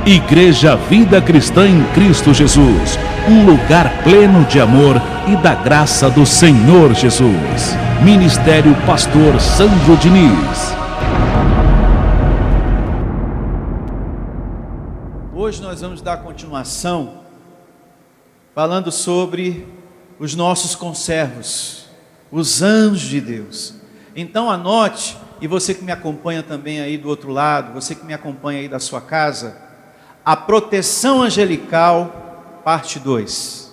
Igreja Vida Cristã em Cristo Jesus, um lugar pleno de amor e da graça do Senhor Jesus. Ministério Pastor Sandro Diniz. Hoje nós vamos dar continuação falando sobre os nossos conservos, os anjos de Deus. Então anote, e você que me acompanha também aí do outro lado, você que me acompanha aí da sua casa, a proteção angelical, parte 2.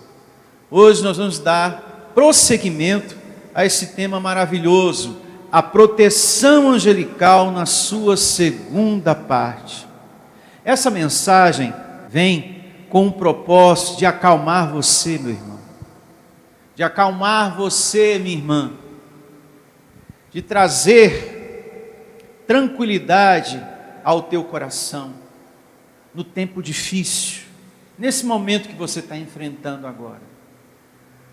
Hoje nós vamos dar prosseguimento a esse tema maravilhoso, a proteção angelical na sua segunda parte. Essa mensagem vem com o propósito de acalmar você, meu irmão, de acalmar você, minha irmã, de trazer tranquilidade ao teu coração, no tempo difícil, nesse momento que você está enfrentando agora.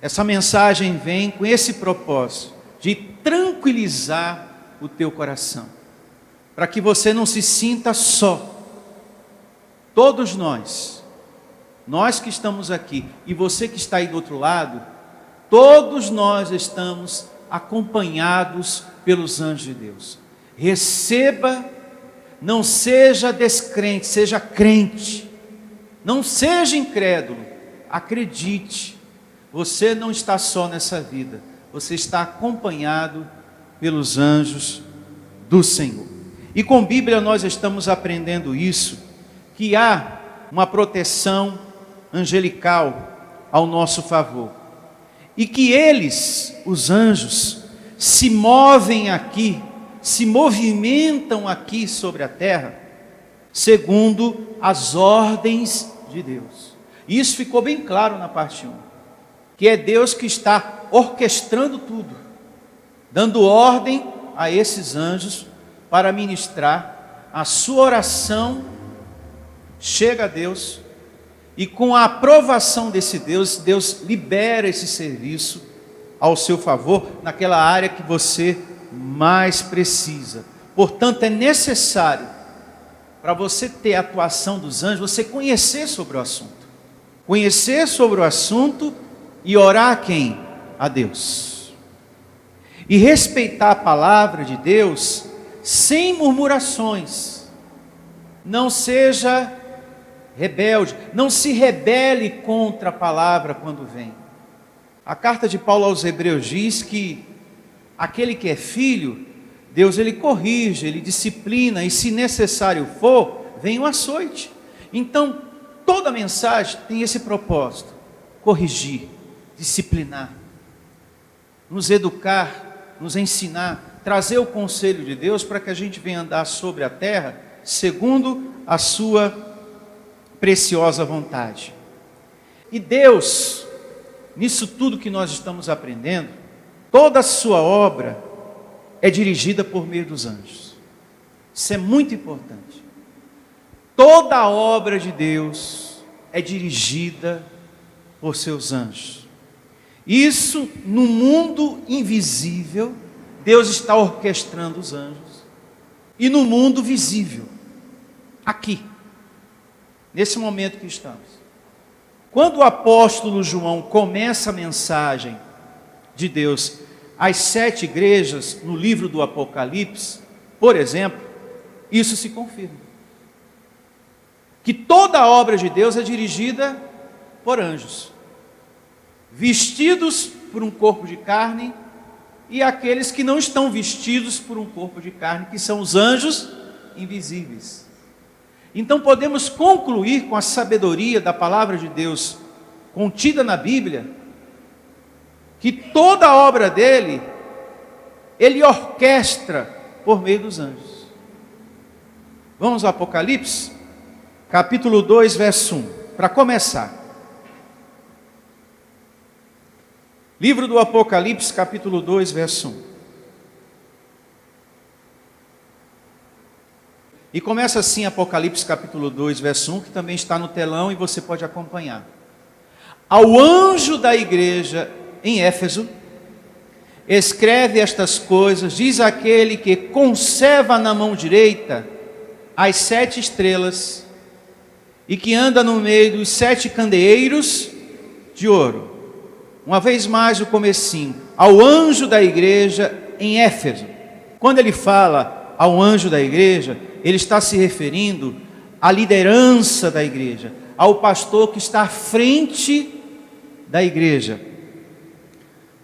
Essa mensagem vem com esse propósito, de tranquilizar o teu coração, para que você não se sinta só. Todos nós que estamos aqui, e você que está aí do outro lado, todos nós estamos acompanhados pelos anjos de Deus. Receba, não seja descrente, seja crente, não seja incrédulo, acredite, você não está só nessa vida, você está acompanhado pelos anjos do Senhor. E com Bíblia nós estamos aprendendo isso, que há uma proteção angelical ao nosso favor, e que eles, os anjos, se movem aqui, se movimentam aqui sobre a terra, segundo as ordens de Deus. Isso ficou bem claro na parte 1, que é Deus que está orquestrando tudo, dando ordem a esses anjos para ministrar. A sua oração chega a Deus, e com a aprovação desse Deus, Deus libera esse serviço ao seu favor, naquela área que você mais precisa. Portanto, é necessário, para você ter a atuação dos anjos, você conhecer sobre o assunto. Conhecer sobre o assunto e orar a quem? A Deus. E respeitar a palavra de Deus sem murmurações. Não seja rebelde, não se rebele contra a palavra quando vem. A carta de Paulo aos Hebreus diz que aquele que é filho, Deus ele corrige, ele disciplina, e se necessário for, vem o açoite. Então, toda mensagem tem esse propósito: corrigir, disciplinar, nos educar, nos ensinar, trazer o conselho de Deus para que a gente venha andar sobre a terra segundo a sua preciosa vontade. E Deus, nisso tudo que nós estamos aprendendo, toda a sua obra é dirigida por meio dos anjos. Isso é muito importante. Toda a obra de Deus é dirigida por seus anjos. Isso no mundo invisível, Deus está orquestrando os anjos. E no mundo visível, aqui, nesse momento que estamos. Quando o apóstolo João começa a mensagem de Deus às 7 igrejas no livro do Apocalipse, por exemplo, isso se confirma. Que toda a obra de Deus é dirigida por anjos, vestidos por um corpo de carne, e aqueles que não estão vestidos por um corpo de carne, que são os anjos invisíveis. Então podemos concluir com a sabedoria da palavra de Deus contida na Bíblia, que toda a obra dele, ele orquestra por meio dos anjos. Vamos ao Apocalipse, capítulo 2, verso 1, para começar. Livro do Apocalipse, capítulo 2, verso 1. E começa assim Apocalipse capítulo 2, verso 1, que também está no telão e você pode acompanhar. Ao anjo da igreja em Éfeso, escreve estas coisas, diz aquele que conserva na mão direita as 7 estrelas e que anda no meio dos 7 candeeiros de ouro. Uma vez mais o comecinho, ao anjo da igreja em Éfeso. Quando ele fala ao anjo da igreja, ele está se referindo à liderança da igreja, ao pastor que está à frente da igreja.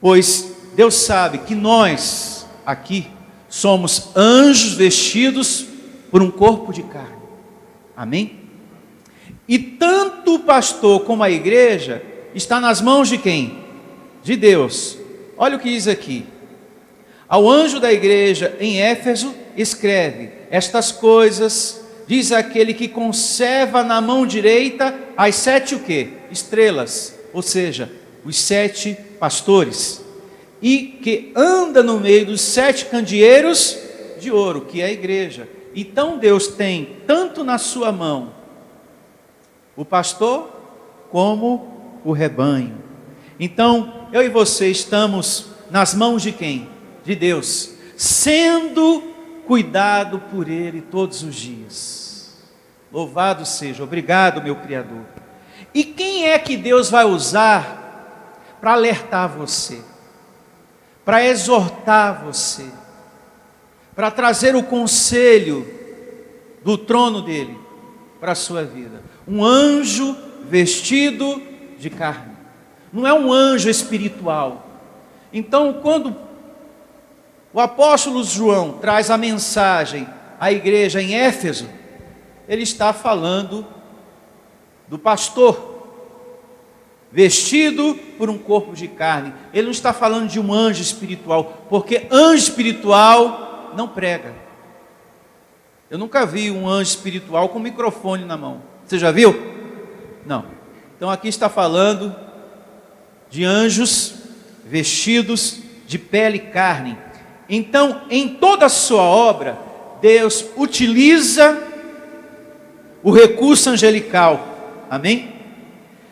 Pois Deus sabe que nós aqui somos anjos vestidos por um corpo de carne. Amém? E tanto o pastor como a igreja está nas mãos de quem? De Deus. Olha o que diz aqui. Ao anjo da igreja em Éfeso escreve: estas coisas diz aquele que conserva na mão direita as 7 o quê? Estrelas, ou seja, os 7 pastores, e que anda no meio dos 7 candeeiros de ouro, que é a igreja. Então Deus tem tanto na sua mão o pastor como o rebanho. Então eu e você estamos nas mãos de quem? De Deus, sendo cuidado por Ele todos os dias. Louvado seja, obrigado, meu Criador. E quem é que Deus vai usar para alertar você, para exortar você, para trazer o conselho do trono dele para a sua vida? Um anjo vestido de carne. Não é um anjo espiritual. Então, quando o apóstolo João traz a mensagem à igreja em Éfeso, ele está falando do pastor vestido por um corpo de carne. Ele não está falando de um anjo espiritual, porque anjo espiritual não prega. Eu nunca vi um anjo espiritual com microfone na mão. Você já viu? Não. Então aqui está falando de anjos vestidos de pele e carne. Então, em toda a sua obra, Deus utiliza o recurso angelical. Amém?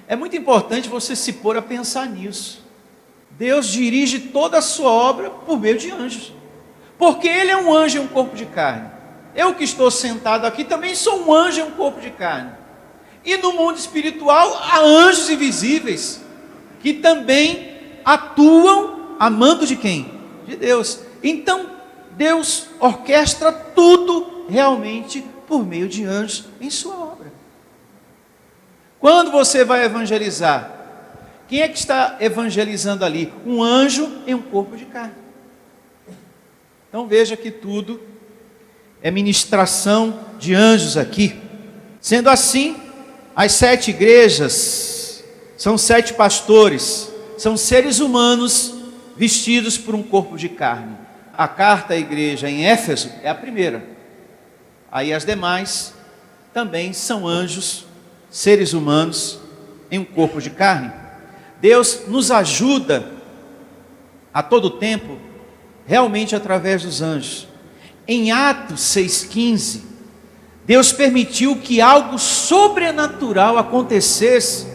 É muito importante você se pôr a pensar nisso. Deus dirige toda a sua obra por meio de anjos, porque Ele é um anjo em um corpo de carne. Eu que estou sentado aqui também sou um anjo em um corpo de carne. E no mundo espiritual há anjos invisíveis que também atuam a mando de quem? De Deus. Então Deus orquestra tudo realmente por meio de anjos em sua obra. Quando você vai evangelizar, quem é que está evangelizando ali? Um anjo em um corpo de carne. Então veja que tudo é ministração de anjos aqui. Sendo assim, as 7 igrejas são 7 pastores, são seres humanos vestidos por um corpo de carne. A carta à igreja em Éfeso é a primeira. Aí as demais também são anjos, seres humanos em um corpo de carne. Deus nos ajuda a todo tempo, realmente através dos anjos. Em Atos 6,15, Deus permitiu que algo sobrenatural acontecesse,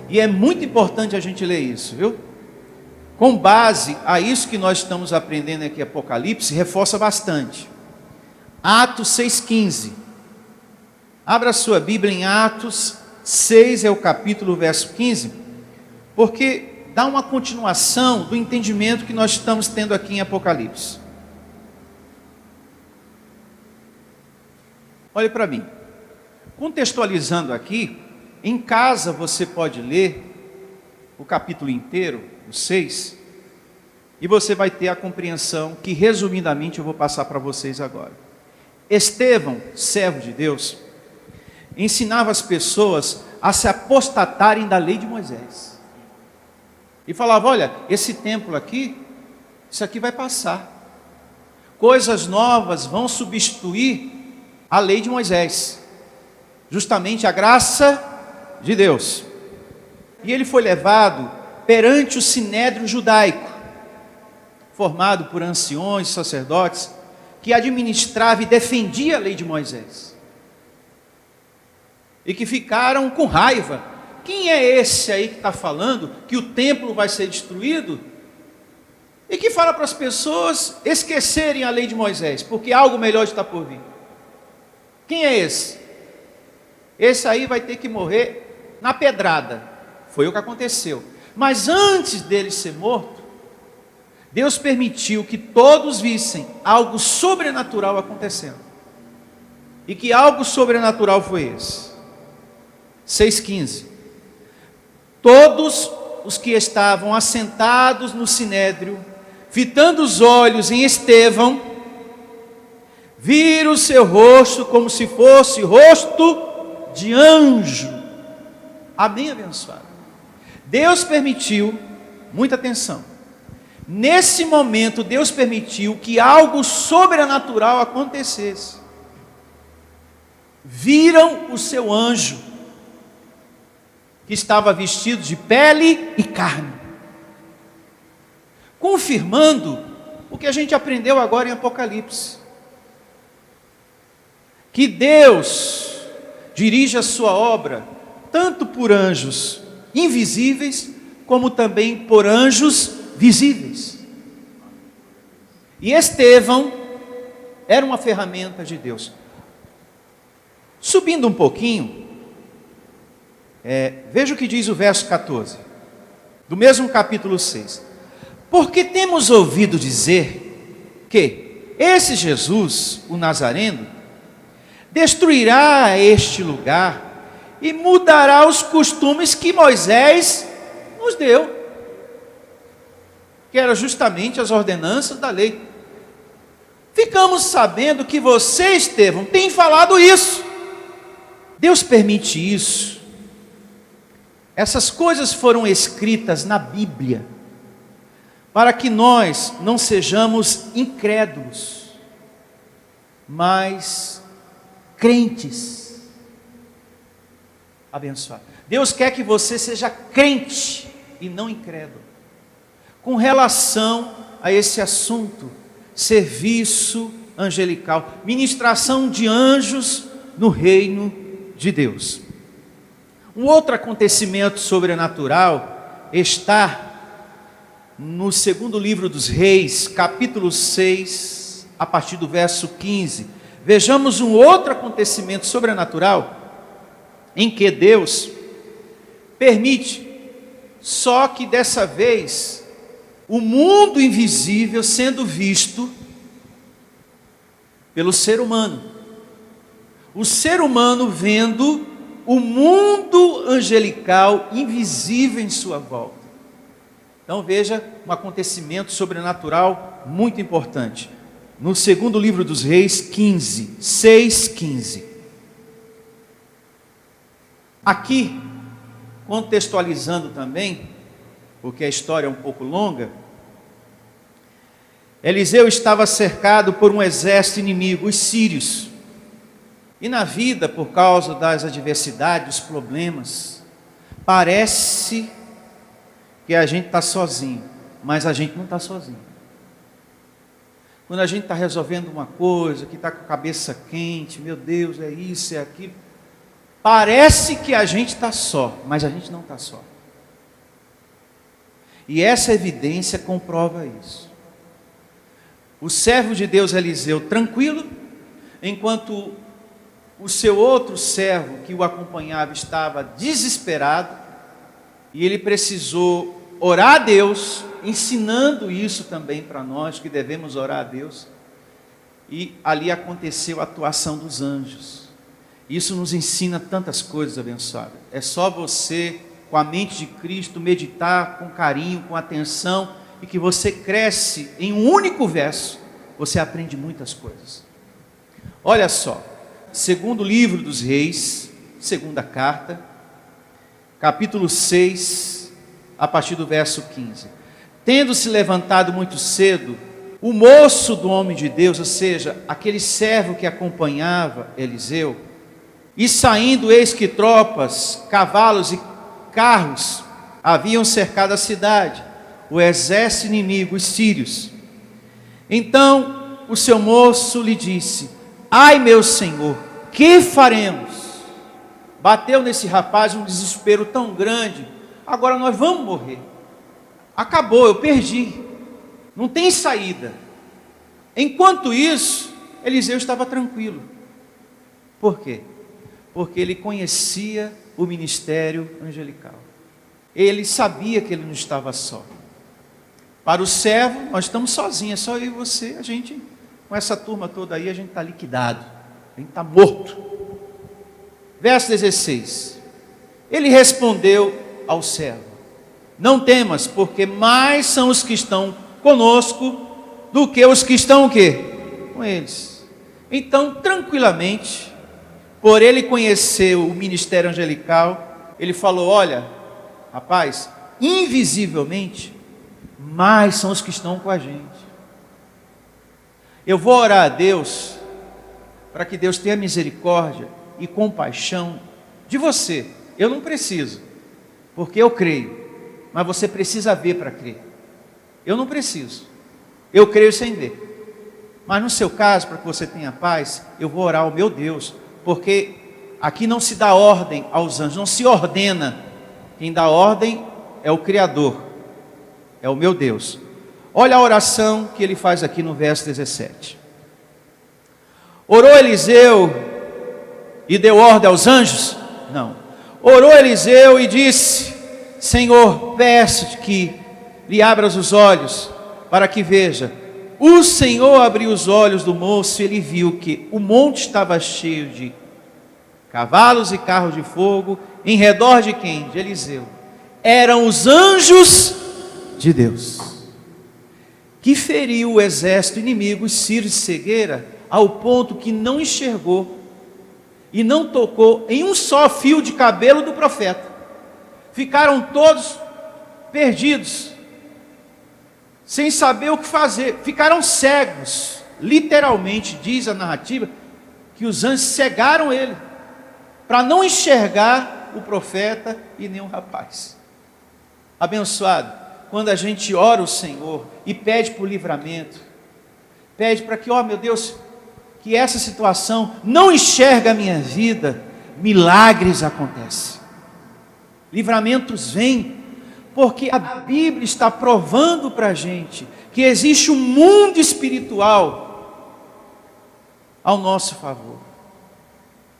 e é muito importante a gente ler isso, viu? Com base a isso que nós estamos aprendendo aqui, Apocalipse, reforça bastante. Atos 6,15. Abra sua Bíblia em Atos 6, é o capítulo, verso 15, porque dá uma continuação do entendimento que nós estamos tendo aqui em Apocalipse. Olhe para mim. Contextualizando aqui, em casa você pode ler o capítulo inteiro, o 6, e você vai ter a compreensão que resumidamente eu vou passar para vocês agora. Estevão, servo de Deus, ensinava as pessoas a se apostatarem da lei de Moisés. E falava: olha, esse templo aqui, isso aqui vai passar. Coisas novas vão substituir a lei de Moisés, justamente a graça de Deus. E ele foi levado perante o sinédrio judaico, formado por anciões, sacerdotes, que administrava e defendia a lei de Moisés, e que ficaram com raiva. Quem é esse aí que está falando que o templo vai ser destruído? E que fala para as pessoas esquecerem a lei de Moisés, porque algo melhor está por vir. Quem é esse? esse aí vai ter que morrer na pedrada. Foi o que aconteceu. Mas antes dele ser morto, Deus permitiu que todos vissem algo sobrenatural acontecendo. E que algo sobrenatural foi esse? 6,15. Todos os que estavam assentados no sinédrio, fitando os olhos em Estevão, viram o seu rosto como se fosse rosto de anjo. Amém, abençoado? Deus permitiu, muita atenção, nesse momento Deus permitiu que algo sobrenatural acontecesse. Viram o seu anjo, que estava vestido de pele e carne, confirmando o que a gente aprendeu agora em Apocalipse, que Deus dirige a sua obra tanto por anjos invisíveis, como também por anjos visíveis. E Estevão era uma ferramenta de Deus. Subindo um pouquinho, veja o que diz o verso 14, do mesmo capítulo 6. Porque temos ouvido dizer que esse Jesus, o Nazareno, destruirá este lugar e mudará os costumes que Moisés nos deu, que eram justamente as ordenanças da lei. Ficamos sabendo que você, Estevão, tem falado isso. Deus permite isso. Essas coisas foram escritas na Bíblia, para que nós não sejamos incrédulos, mas crentes. Abençoado. Deus quer que você seja crente e não incrédulo, com relação a esse assunto, serviço angelical, ministração de anjos no reino de Deus. Um outro acontecimento sobrenatural está no segundo livro dos Reis, capítulo 6, a partir do verso 15. Vejamos um outro acontecimento sobrenatural, em que Deus permite, só que dessa vez, o mundo invisível sendo visto pelo ser humano. O ser humano vendo o mundo angelical invisível em sua volta. Então veja um acontecimento sobrenatural muito importante. No segundo livro dos Reis, 6:15. Aqui, contextualizando também, porque a história é um pouco longa, Eliseu estava cercado por um exército inimigo, os sírios. E na vida, por causa das adversidades, dos problemas, parece que a gente está sozinho, mas a gente não está sozinho. Quando a gente está resolvendo uma coisa, que está com a cabeça quente, meu Deus, é isso, é aquilo, parece que a gente está só, mas a gente não está só. E essa evidência comprova isso. O servo de Deus Eliseu tranquilo, enquanto o seu outro servo que o acompanhava estava desesperado, e ele precisou orar a Deus, ensinando isso também para nós, que devemos orar a Deus. E ali aconteceu a atuação dos anjos. Isso nos ensina tantas coisas, abençoado. É só você, com a mente de Cristo, meditar com carinho, com atenção, e que você cresce em um único verso, você aprende muitas coisas. Olha só, segundo livro dos Reis, segunda carta, capítulo 6, a partir do verso 15. Tendo se levantado muito cedo, o moço do homem de Deus, ou seja, aquele servo que acompanhava Eliseu, e saindo, eis que tropas, cavalos e carros haviam cercado a cidade, o exército inimigo, os sírios. Então o seu moço lhe disse: ai meu senhor, que faremos? Bateu nesse rapaz um desespero tão grande, agora nós vamos morrer, acabou, eu perdi, não tem saída. Enquanto isso, Eliseu estava tranquilo. Por quê? porque ele conhecia o ministério angelical. Ele sabia que ele não estava só. Para o servo, nós estamos sozinhos, é só eu e você. A gente, com essa turma toda aí, a gente está liquidado, a gente está morto. Verso 16. Ele respondeu ao servo: não temas, porque mais são os que estão conosco do que os que estão o quê? Com eles. Então, tranquilamente, por ele conhecer o ministério angelical, ele falou: olha, rapaz, invisivelmente, mais são os que estão com a gente. Eu vou orar a Deus, para que Deus tenha misericórdia e compaixão de você. Eu não preciso, porque eu creio, mas você precisa ver para crer. Eu não preciso, eu creio sem ver. Mas no seu caso, para que você tenha paz, eu vou orar ao meu Deus, porque aqui não se dá ordem aos anjos, não se ordena. Quem dá ordem é o Criador, é o meu Deus. Olha a oração que ele faz aqui no verso 17. Orou Eliseu e deu ordem aos anjos? Não. Orou Eliseu e disse: Senhor, peço-te que lhe abras os olhos, para que veja. O Senhor abriu os olhos do moço e ele viu que o monte estava cheio de cavalos e carros de fogo, em redor de quem? De Eliseu. Eram os anjos de Deus, que feriu o exército inimigo, os sírios de cegueira, ao ponto que não enxergou e não tocou em um só fio de cabelo do profeta. Ficaram todos perdidos, sem saber o que fazer, ficaram cegos. Literalmente diz a narrativa que os anjos cegaram ele, para não enxergar o profeta e nem o rapaz. Abençoado, quando a gente ora ao Senhor e pede por livramento, pede para que, ó meu Deus, que essa situação não enxerga a minha vida, milagres acontecem, livramentos vêm, porque a Bíblia está provando para a gente que existe um mundo espiritual ao nosso favor.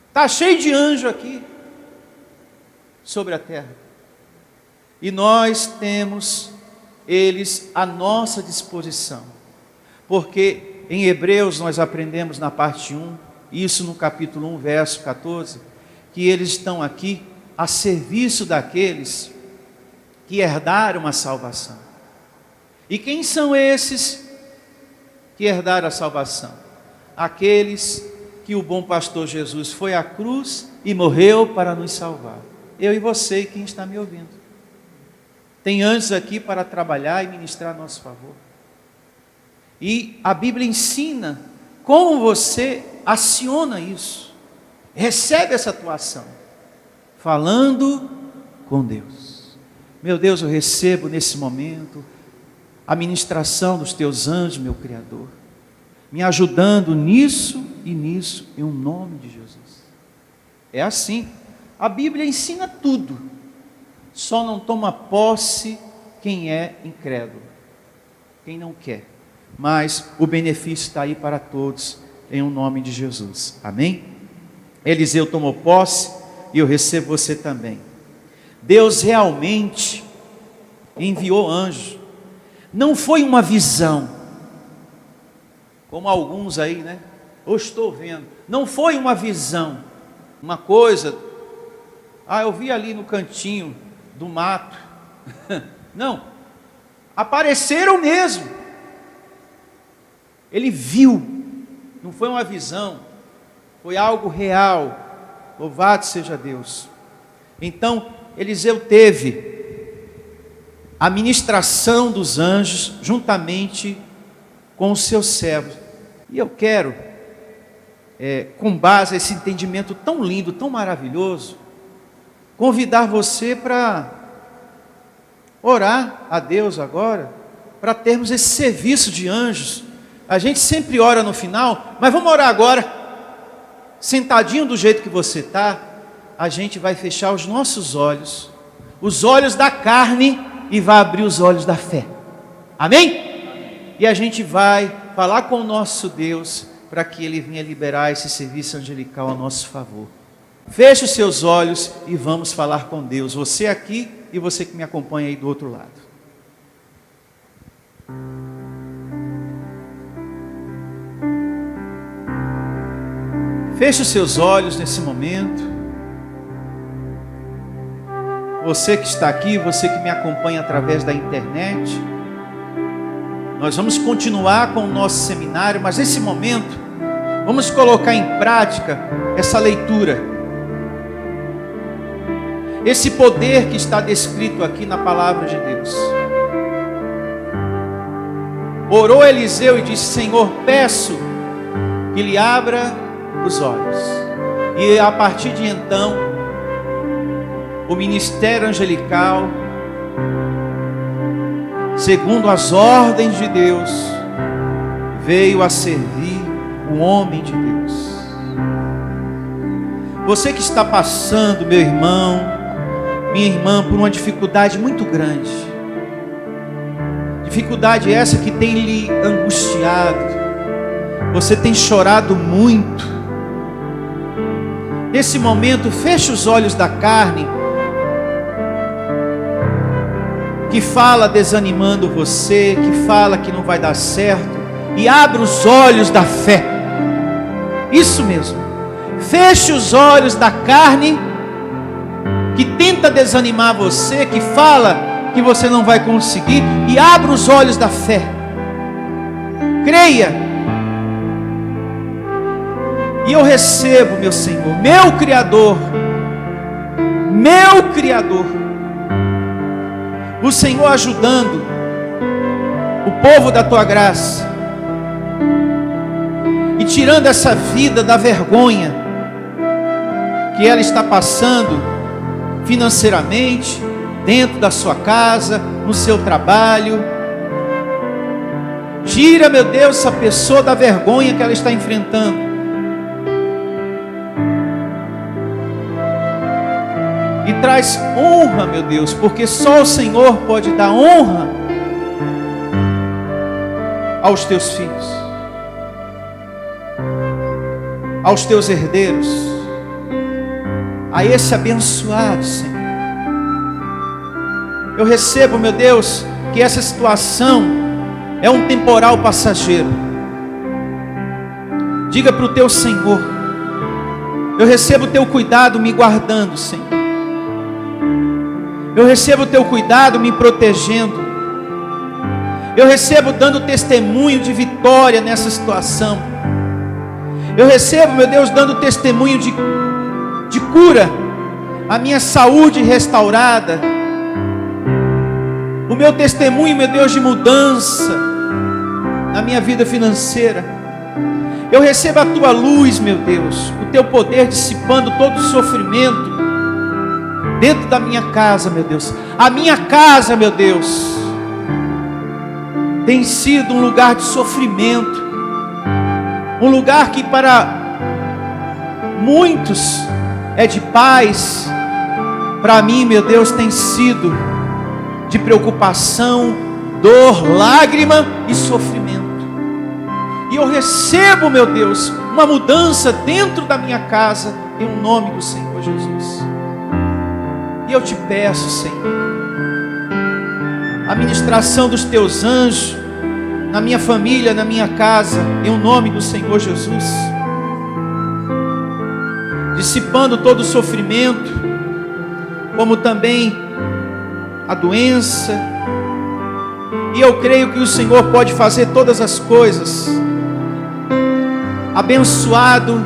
Está cheio de anjo aqui sobre a terra, e nós temos eles à nossa disposição, porque em Hebreus nós aprendemos na parte 1, isso no capítulo 1, verso 14, que eles estão aqui a serviço daqueles que herdaram a salvação. E quem são esses que herdaram a salvação? Aqueles que o bom pastor Jesus foi à cruz e morreu para nos salvar. Eu e você e quem está me ouvindo. Tem anjos aqui para trabalhar e ministrar a nosso favor. E a Bíblia ensina como você aciona isso, recebe essa atuação, falando com Deus. Meu Deus, eu recebo nesse momento a ministração dos teus anjos, meu Criador, me ajudando nisso e nisso, em nome de Jesus. É assim, a Bíblia ensina tudo, só não toma posse quem é incrédulo, quem não quer. Mas o benefício está aí para todos, em nome de Jesus, amém? Eliseu tomou posse, e eu recebo você também. Deus realmente enviou anjo, não foi uma visão, como alguns aí, né? Eu estou vendo, não foi uma visão, uma coisa, eu vi ali no cantinho do mato, não, apareceram mesmo. Ele viu, não foi uma visão, foi algo real, louvado seja Deus. Então, Eliseu teve a ministração dos anjos, juntamente com os seus servos. E eu quero, com base nesse entendimento tão lindo, tão maravilhoso, convidar você para orar a Deus agora, para termos esse serviço de anjos. A gente sempre ora no final, mas vamos orar agora, sentadinho do jeito que você está. A gente vai fechar os nossos olhos, os olhos da carne, e vai abrir os olhos da fé, amém? E a gente vai falar com o nosso Deus, para que Ele venha liberar esse serviço angelical a nosso favor. Feche os seus olhos e vamos falar com Deus. Você aqui e você que me acompanha aí do outro lado. Feche os seus olhos nesse momento. Você que está aqui, você que me acompanha através da internet. Nós vamos continuar com o nosso seminário, mas nesse momento vamos colocar em prática essa leitura. Esse poder que está descrito aqui na palavra de Deus. Orou Eliseu e disse: Senhor, peço que lhe abra os olhos. E a partir de então, o ministério angelical, segundo as ordens de Deus, veio a servir o homem de Deus. Você que está passando, meu irmão, minha irmã, por uma dificuldade muito grande, dificuldade essa que tem lhe angustiado, você tem chorado muito. Nesse momento, feche os olhos da carne, que fala desanimando você, que fala que não vai dar certo, e abra os olhos da fé. Isso mesmo. Feche os olhos da carne, que tenta desanimar você, que fala que você não vai conseguir, e abra os olhos da fé. Creia. E eu recebo, meu Senhor, meu Criador, o Senhor ajudando o povo da tua graça e tirando essa vida da vergonha que ela está passando financeiramente, dentro da sua casa, no seu trabalho. Tira, meu Deus, essa pessoa da vergonha que ela está enfrentando. E traz honra, meu Deus, porque só o Senhor pode dar honra aos teus filhos, aos teus herdeiros, a esse abençoado, Senhor. Eu recebo, meu Deus, que essa situação é um temporal passageiro. Diga para o teu Senhor: eu recebo o teu cuidado me guardando, Senhor. Eu recebo o teu cuidado me protegendo. Eu recebo dando testemunho de vitória nessa situação. Eu recebo, meu Deus, dando testemunho de cura, a minha saúde restaurada, o meu testemunho, meu Deus, de mudança na minha vida financeira. Eu recebo a tua luz, meu Deus, o teu poder dissipando todo o sofrimento dentro da minha casa, meu Deus. A minha casa, meu Deus, tem sido um lugar de sofrimento, um lugar que para muitos é de paz. Para mim, meu Deus, tem sido de preocupação, dor, lágrima e sofrimento. E eu recebo, meu Deus, uma mudança dentro da minha casa, em nome do Senhor Jesus. E eu te peço, Senhor, a ministração dos teus anjos na minha família, na minha casa, em nome do Senhor Jesus, dissipando todo o sofrimento, como também a doença. E eu creio que o Senhor pode fazer todas as coisas. Abençoado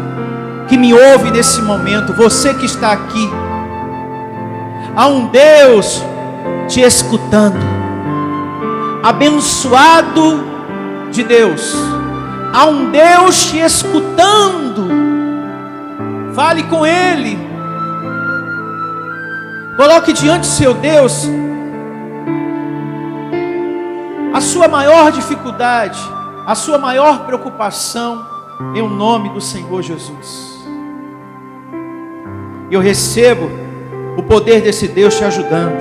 que me ouve nesse momento, você que está aqui, há um Deus te escutando. Abençoado de Deus, há um Deus te escutando. Fale com Ele. Coloque diante do seu Deus a sua maior dificuldade, a sua maior preocupação, em nome do Senhor Jesus. Eu recebo o poder desse Deus te ajudando.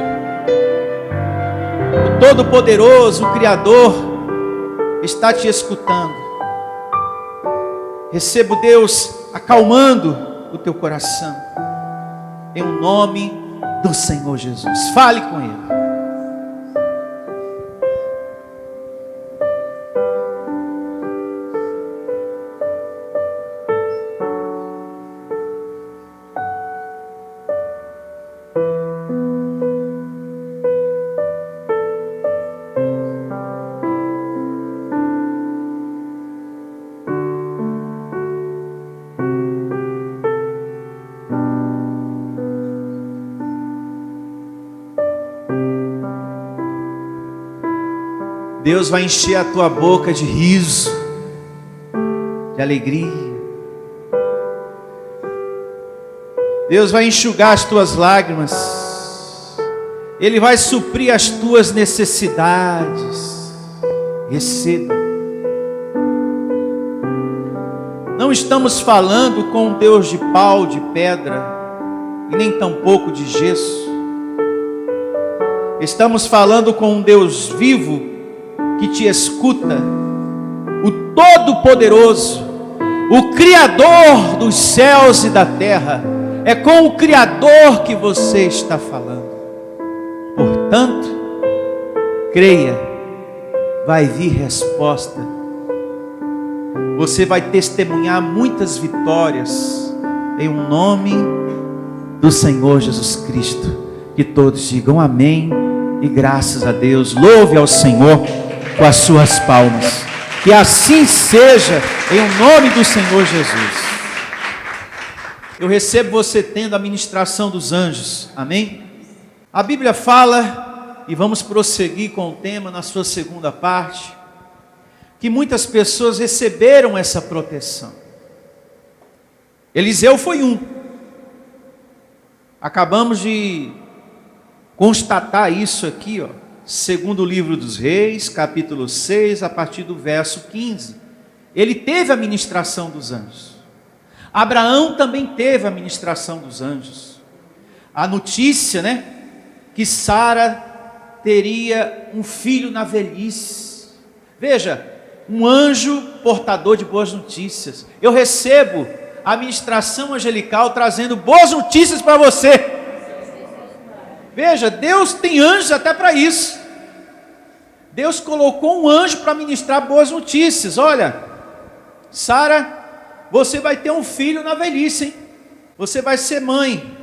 O Todo-Poderoso, o Criador, está te escutando. Recebo Deus acalmando o teu coração. em o nome do Senhor Jesus. Fale com Ele. Deus vai encher a tua boca de riso, de alegria. Deus vai enxugar as tuas lágrimas. Ele vai suprir as tuas necessidades. Receba. Não estamos falando com um Deus de pau, de pedra, e nem tampouco de gesso. Estamos falando com um Deus vivo, que te escuta, o Todo-Poderoso, o Criador dos céus e da terra. É com o Criador que você está falando. Portanto, creia, vai vir resposta. Você vai testemunhar muitas vitórias em um nome do Senhor Jesus Cristo. Que todos digam amém e graças a Deus. Louve ao Senhor com as suas palmas. Que assim seja, em o nome do Senhor Jesus. Eu recebo você tendo a ministração dos anjos. Amém? A Bíblia fala, e vamos prosseguir com o tema na sua segunda parte, que muitas pessoas receberam essa proteção. Eliseu foi um. Acabamos de constatar isso aqui, ó. Segundo o livro dos Reis, capítulo 6, a partir do verso 15. Ele teve a ministração dos anjos. Abraão também teve a ministração dos anjos. A notícia, que Sara teria um filho na velhice. Veja, um anjo portador de boas notícias. Eu recebo a ministração angelical trazendo boas notícias para você. Veja, Deus tem anjos até para isso. Deus colocou um anjo para ministrar boas notícias. Olha, Sara, você vai ter um filho na velhice, hein? Você vai ser mãe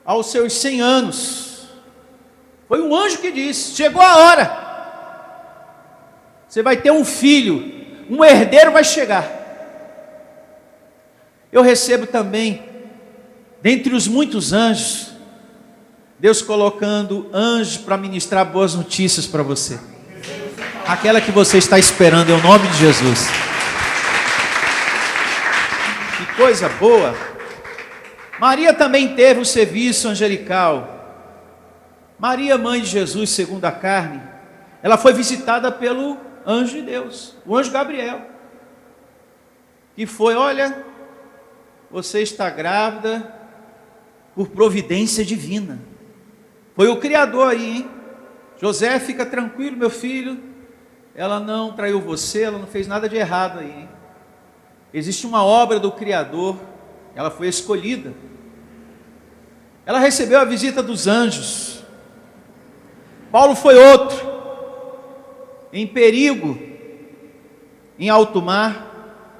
aos seus 100 anos. Foi um anjo que disse, chegou a hora. Você vai ter um filho, um herdeiro vai chegar. Eu recebo também, dentre os muitos anjos, Deus colocando anjos para ministrar boas notícias para você. Aquela que você está esperando, em nome de Jesus. Que coisa boa. Maria também teve o serviço angelical. Maria, mãe de Jesus, segundo a carne, ela foi visitada pelo anjo de Deus, o anjo Gabriel. Que foi, olha, você está grávida por providência divina. Foi o Criador aí, hein? José, fica tranquilo, meu filho. Ela não traiu você, ela não fez nada de errado aí, hein? Existe uma obra do Criador, ela foi escolhida. Ela recebeu a visita dos anjos. Paulo foi outro, em perigo, em alto mar.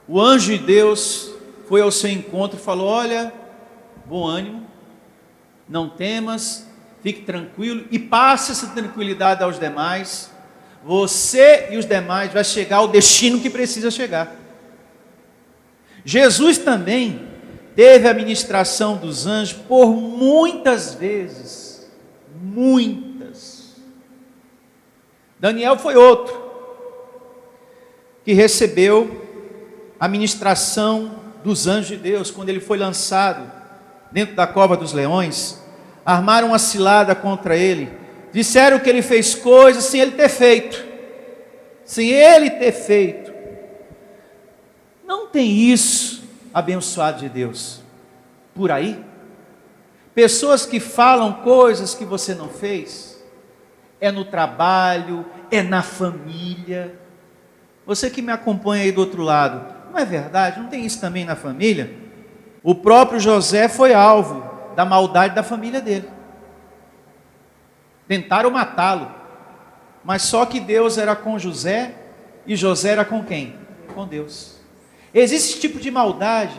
O anjo de Deus foi ao seu encontro e falou, olha, bom ânimo, não temas, fique tranquilo e passe essa tranquilidade aos demais. Você e os demais vai chegar ao destino que precisa chegar. Jesus também teve a ministração dos anjos por muitas vezes. Muitas. Daniel foi outro que recebeu a ministração dos anjos de Deus quando ele foi lançado dentro da cova dos leões. Armaram uma cilada contra ele, disseram que ele fez coisas sem ele ter feito. Sem ele ter feito. Não tem isso, abençoado de Deus, por aí? Pessoas que falam coisas que você não fez, é no trabalho, é na família. Você que me acompanha aí do outro lado, não é verdade? Não tem isso também na família? O próprio José foi alvo da maldade da família dele. Tentaram matá-lo, mas só que Deus era com José, e José era com quem? Com Deus. Existe esse tipo de maldade,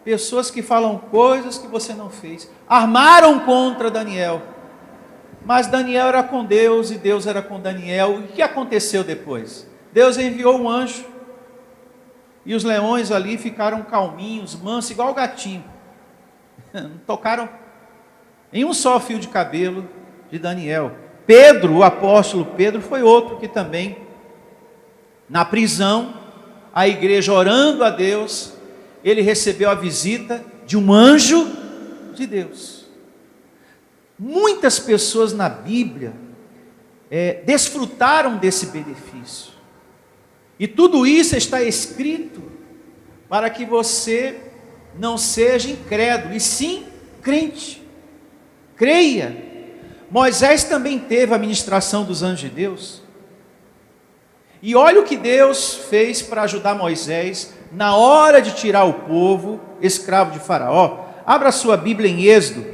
pessoas que falam coisas que você não fez, armaram contra Daniel, mas Daniel era com Deus, e Deus era com Daniel. E o que aconteceu depois? Deus enviou um anjo, e os leões ali ficaram calminhos, mansos, igual o gatinho, não tocaram em um só fio de cabelo de Daniel. Pedro, o apóstolo Pedro, foi outro que também, na prisão, a igreja orando a Deus, ele recebeu a visita de um anjo de Deus. Muitas pessoas na Bíblia desfrutaram desse benefício, e tudo isso está escrito para que você não seja incrédulo, e sim crente. Creia. Moisés também teve a ministração dos anjos de Deus. E olha o que Deus fez para ajudar Moisés na hora de tirar o povo escravo de Faraó. Abra sua Bíblia em Êxodo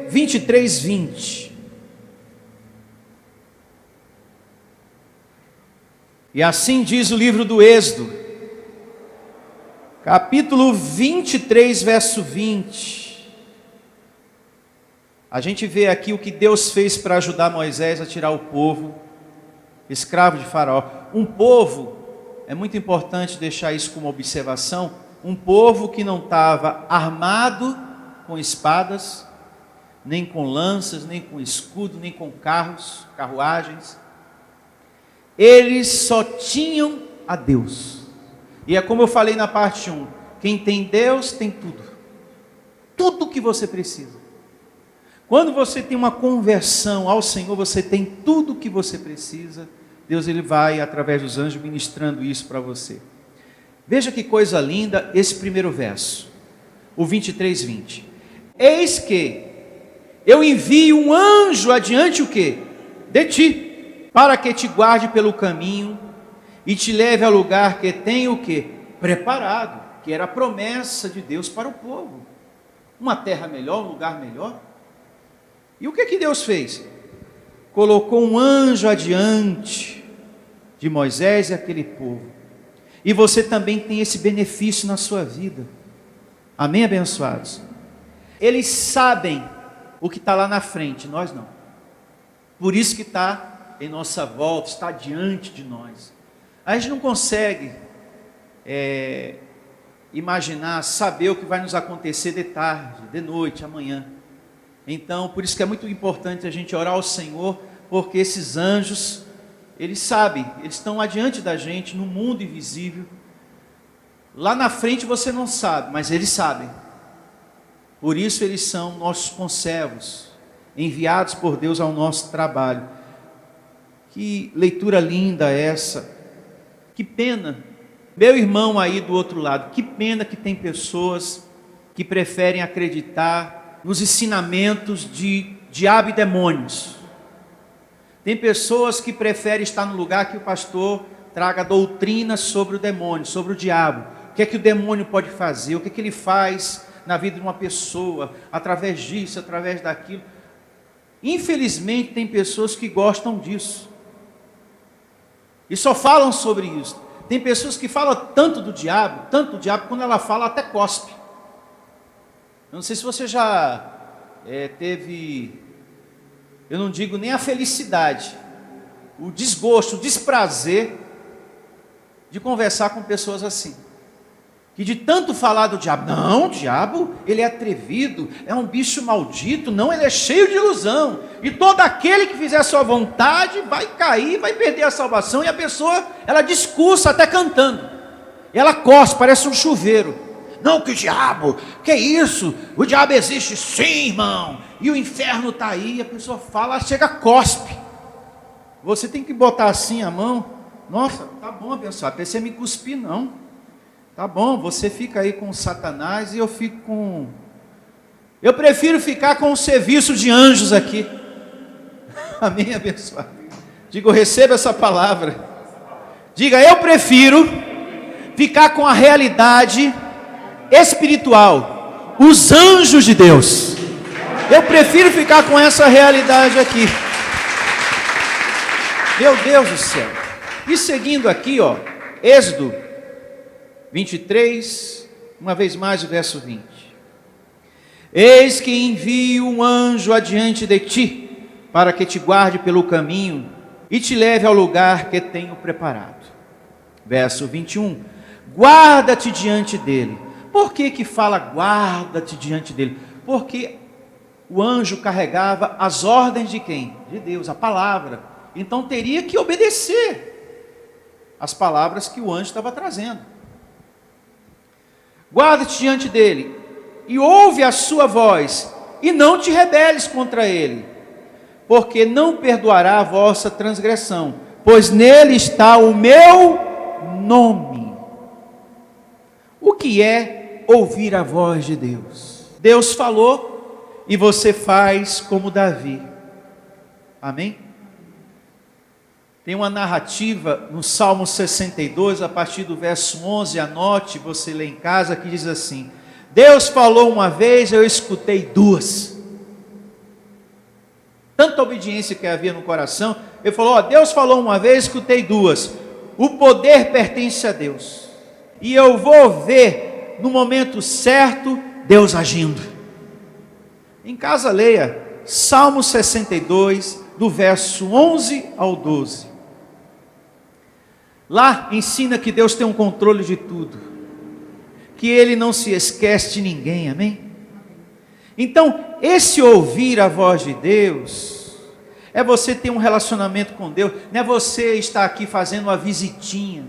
23, 20. E assim diz o livro do Êxodo, capítulo 23, verso 20. A gente vê aqui o que Deus fez para ajudar Moisés a tirar o povo escravo de Faraó. Um povo, é muito importante deixar isso como observação, um povo que não estava armado com espadas, nem com lanças, nem com escudo, nem com carros, carruagens. Eles só tinham a Deus. E é como eu falei na parte 1, quem tem Deus tem tudo. Tudo que você precisa. Quando você tem uma conversão ao Senhor, você tem tudo o que você precisa. Deus, ele vai, através dos anjos, ministrando isso para você. Veja que coisa linda esse primeiro verso, o 23, 20. Eis que eu envio um anjo adiante o quê? De ti, para que te guarde pelo caminho e te leve ao lugar que tem o quê? Preparado, que era a promessa de Deus para o povo. Uma terra melhor, um lugar melhor. E o que Deus fez? Colocou um anjo adiante de Moisés e aquele povo. E você também tem esse benefício na sua vida. Amém, abençoados? Eles sabem o que está lá na frente, nós não. Por isso que está em nossa volta, está diante de nós. A gente não consegue imaginar, saber o que vai nos acontecer de tarde, de noite, amanhã. Então, por isso que é muito importante a gente orar ao Senhor, porque esses anjos, eles sabem, eles estão adiante da gente, no mundo invisível. Lá na frente você não sabe, mas eles sabem. Por isso eles são nossos conservos, enviados por Deus ao nosso trabalho. Que leitura linda essa. Que pena, meu irmão aí do outro lado, que pena que tem pessoas que preferem acreditar nos ensinamentos de diabo e demônios. Tem pessoas que preferem estar no lugar que o pastor traga doutrina sobre o demônio, sobre o diabo. O que é que o demônio pode fazer, o que é que ele faz na vida de uma pessoa, através disso, através daquilo. Infelizmente tem pessoas que gostam disso, e só falam sobre isso. Tem pessoas que falam tanto do diabo, quando ela fala até cospe. Eu não sei se você já teve, eu não digo nem a felicidade, o desgosto, o desprazer de conversar com pessoas assim, que de tanto falar do diabo, não, o diabo, ele é atrevido, é um bicho maldito, não, ele é cheio de ilusão, e todo aquele que fizer a sua vontade vai cair, vai perder a salvação. E a pessoa, ela discursa até cantando, ela cospe, parece um chuveiro. Não, que diabo, que isso, o diabo existe sim, irmão, e o inferno está aí. A pessoa fala, chega, cospe. Você tem que botar assim a mão. Nossa, tá bom, abençoado, pensei em me cuspir não. Tá bom, você fica aí com Satanás e eu fico com... Eu prefiro ficar com o serviço de anjos aqui. Amém, abençoado? Diga, eu recebo essa palavra. Diga, eu prefiro ficar com a realidade espiritual, os anjos de Deus. Eu prefiro ficar com essa realidade aqui. Meu Deus do céu. E seguindo aqui, Êxodo 23, uma vez mais o verso 20. Eis que envio um anjo adiante de ti, para que te guarde pelo caminho e te leve ao lugar que tenho preparado. Verso 21. Guarda-te diante dele. Por que fala guarda-te diante dele? Porque o anjo carregava as ordens de quem? De Deus, a palavra. Então teria que obedecer as palavras que o anjo estava trazendo. Guarda-te diante dele e ouve a sua voz, e não te rebeles contra ele, porque não perdoará a vossa transgressão, pois nele está o meu nome. O que é ouvir a voz de Deus? Deus falou e você faz como Davi. Amém? Tem uma narrativa no Salmo 62, a partir do verso 11, anote, você lê em casa, que diz assim: Deus falou uma vez, eu escutei duas. Tanta obediência que havia no coração, ele falou, Deus falou uma vez, escutei duas. O poder pertence a Deus, e eu vou ver, no momento certo, Deus agindo. Em casa leia, Salmo 62, do verso 11 ao 12. Lá ensina que Deus tem um controle de tudo, que Ele não se esquece de ninguém, amém? Então, esse ouvir a voz de Deus, é você ter um relacionamento com Deus, não é você estar aqui fazendo uma visitinha,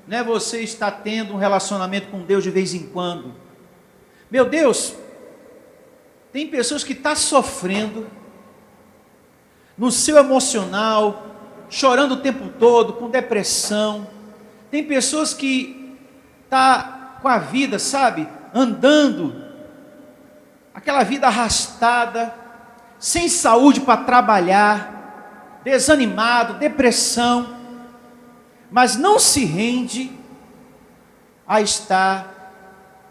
não é você estar tendo um relacionamento com Deus de vez em quando. Meu Deus, tem pessoas que estão sofrendo, no seu emocional, chorando o tempo todo, com depressão. Tem pessoas que estão com a vida, sabe, andando, aquela vida arrastada, sem saúde para trabalhar, desanimado, depressão, mas não se rende a estar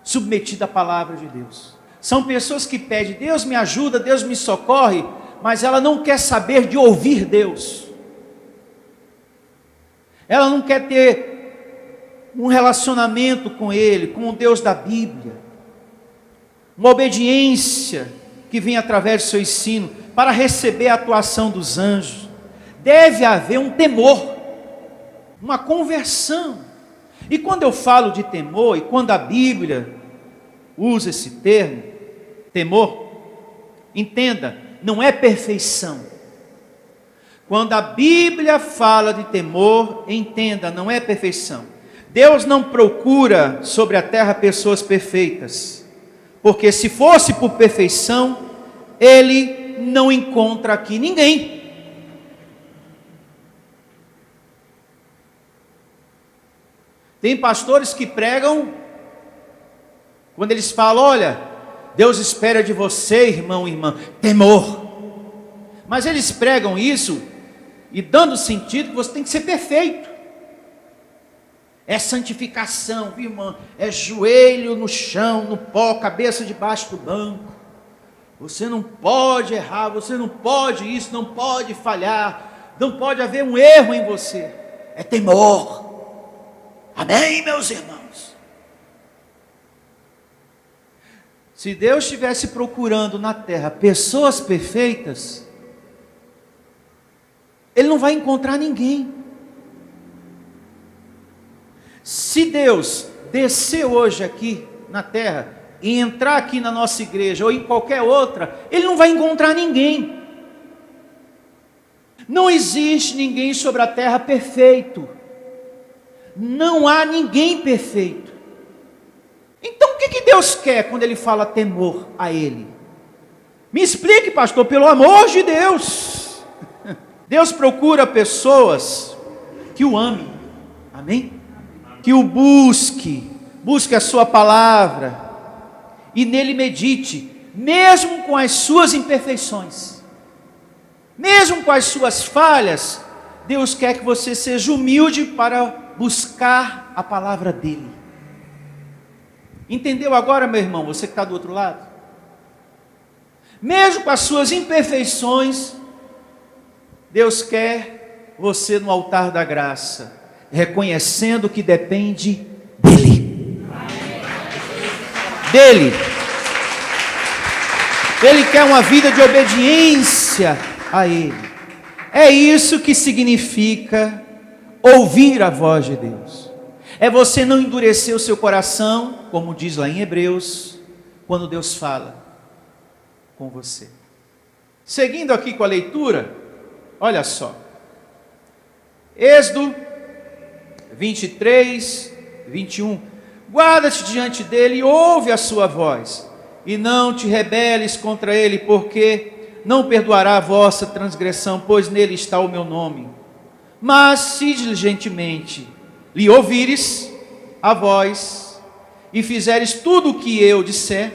submetido à palavra de Deus. São pessoas que pedem, Deus me ajuda, Deus me socorre, mas ela não quer saber de ouvir Deus. Ela não quer ter um relacionamento com Ele, com o Deus da Bíblia, uma obediência que vem através do seu ensino, para receber a atuação dos anjos. Deve haver um temor, uma conversão. E quando eu falo de temor, e quando a Bíblia usa esse termo, temor, entenda, não é perfeição. Quando a Bíblia fala de temor, entenda, não é perfeição. Deus não procura sobre a terra pessoas perfeitas, porque se fosse por perfeição, Ele não encontra aqui ninguém. Tem pastores que pregam, quando eles falam, olha, Deus espera de você, irmão e irmã, temor. Mas eles pregam isso, e dando sentido que você tem que ser perfeito. É santificação, viu, irmão? É joelho no chão, no pó, cabeça debaixo do banco. Você não pode errar, você não pode isso, não pode falhar, não pode haver um erro em você. É temor. Amém, meus irmãos? Se Deus estivesse procurando na terra pessoas perfeitas, Ele não vai encontrar ninguém. Se Deus descer hoje aqui na terra e entrar aqui na nossa igreja ou em qualquer outra, Ele não vai encontrar ninguém. Não existe ninguém sobre a terra perfeito. Não há ninguém perfeito. Então o que Deus quer quando Ele fala temor a Ele? Me explique, pastor, pelo amor de Deus. Deus procura pessoas que o amem, amém? Que o busque a sua palavra, e nele medite, mesmo com as suas imperfeições, mesmo com as suas falhas. Deus quer que você seja humilde para buscar a palavra dele. Entendeu agora, meu irmão, você que está do outro lado? Mesmo com as suas imperfeições, Deus quer você no altar da graça, reconhecendo que depende dEle. Dele. Ele quer uma vida de obediência a Ele. É isso que significa ouvir a voz de Deus. É você não endurecer o seu coração, como diz lá em Hebreus, quando Deus fala com você. Seguindo aqui com a leitura, olha só. Êxodo 23, 21. Guarda-te diante dele e ouve a sua voz, e não te rebeles contra ele, porque não perdoará a vossa transgressão, pois nele está o meu nome. Mas se diligentemente lhe ouvires a voz, e fizeres tudo o que eu disser,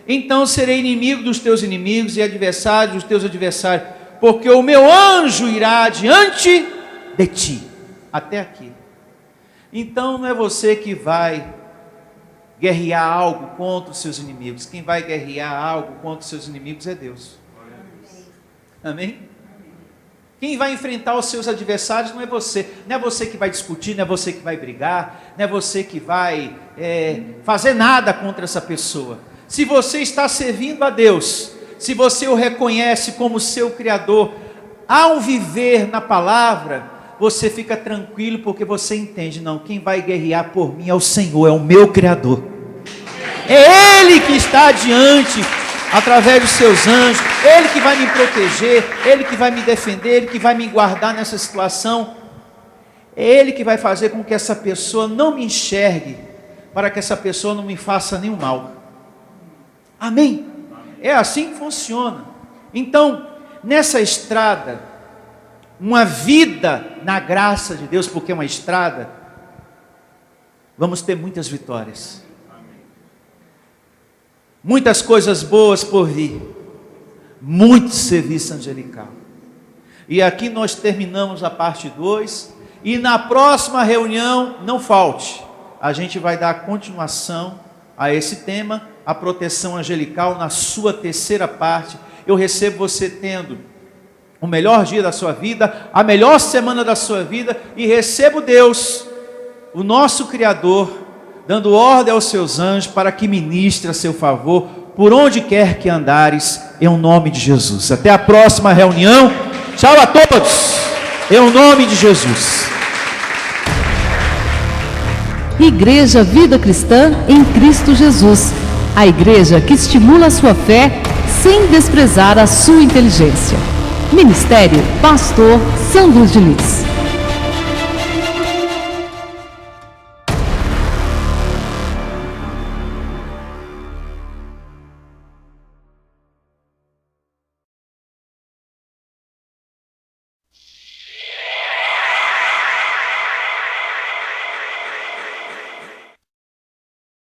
então serei inimigo dos teus inimigos e adversário dos teus adversários, porque o meu anjo irá diante de ti. Até aqui. Então não é você que vai guerrear algo contra os seus inimigos. Quem vai guerrear algo contra os seus inimigos é Deus. Amém? Quem vai enfrentar os seus adversários não é você. Não é você que vai discutir, não é você que vai brigar, não é você que vai fazer nada contra essa pessoa. Se você está servindo a Deus, se você o reconhece como seu Criador, ao viver na palavra, você fica tranquilo, porque você entende, não, quem vai guerrear por mim é o Senhor, é o meu Criador. É Ele que está adiante, através dos seus anjos, Ele que vai me proteger, Ele que vai me defender, Ele que vai me guardar nessa situação. É Ele que vai fazer com que essa pessoa não me enxergue, para que essa pessoa não me faça nenhum mal. Amém? É assim que funciona. Então, nessa estrada, uma vida na graça de Deus, porque é uma estrada, vamos ter muitas vitórias. Muitas coisas boas por vir, muito serviço angelical. E aqui nós terminamos a parte 2, e na próxima reunião, não falte, a gente vai dar continuação a esse tema, a proteção angelical, na sua terceira parte. Eu recebo você tendo o melhor dia da sua vida, a melhor semana da sua vida, e recebo Deus, o nosso Criador, dando ordem aos seus anjos para que ministre a seu favor, por onde quer que andares, em nome de Jesus. Até a próxima reunião. Tchau a todos, em nome de Jesus. Igreja Vida Cristã em Cristo Jesus. A igreja que estimula a sua fé sem desprezar a sua inteligência. Ministério Pastor Sandro Diniz.